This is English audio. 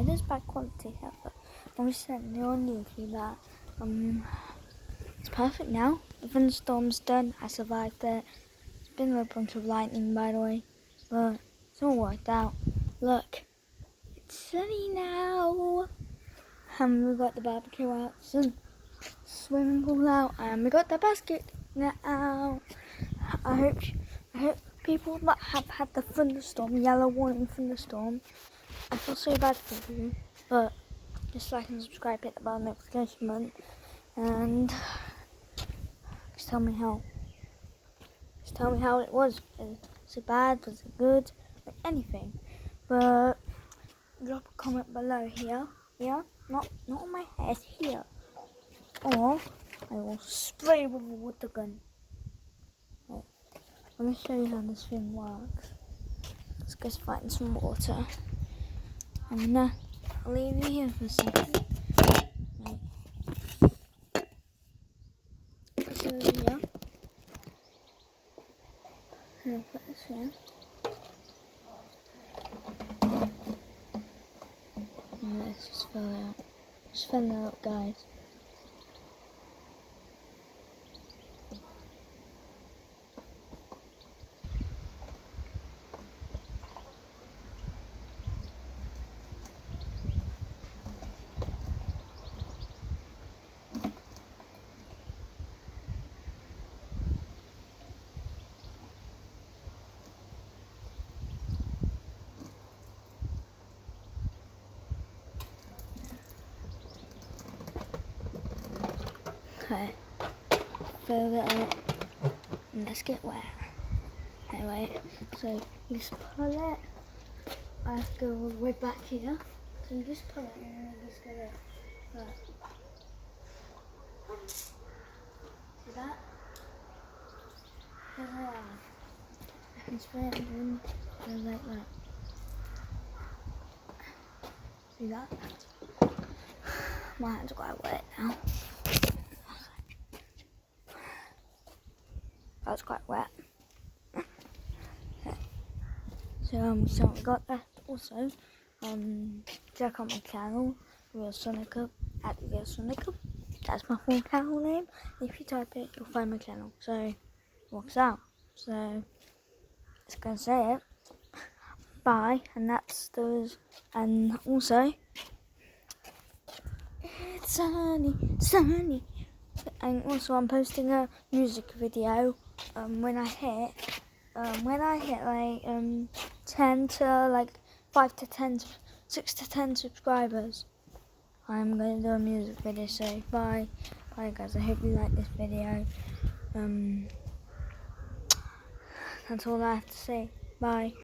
it is bad quality here, but I'm recently on YouTube that it's perfect now. The thunderstorm's done. I survived it. It's been a bunch of lightning, by the way, but it's all worked out. Look, it's sunny now, and we've got the barbecue out, some swimming pool out, and we got the basket now. I hope people that have had the thunderstorm, yellow warning thunderstorm, I feel so bad for you, but just like and subscribe, hit the bell notification button, and just tell me how it was. Was it bad? Was it good? Like anything. But drop a comment below here, not on my head, here, or I will spray with a water gun. Right. Let me show you how this thing works. Let's go find some water. And I'll leave you here for a second. Right. So yeah. I'll put this here. And let's just fill it out. Just fill it out, guys. Okay, fill it up and let's get wet. Anyway, so you just pull it. I have to go all the way back here. So you just pull it and then just get it. Right. See that? I can spray it and go like that. See that? My hands are quite wet now. That's quite wet. Okay. So we got that. Also, check out my channel, Real Sonic Up, at Real Sonic Up. That's my full channel name. If you type it, you'll find my channel. So it works out. So let's go and say it. Bye, and that's those. And also, it's sunny. And also, I'm posting a music video. When I hit like 10 to like 5 to 10, 6 to 10 subscribers, I'm gonna do a music video. So bye guys. I hope you like this video. That's all I have to say. Bye.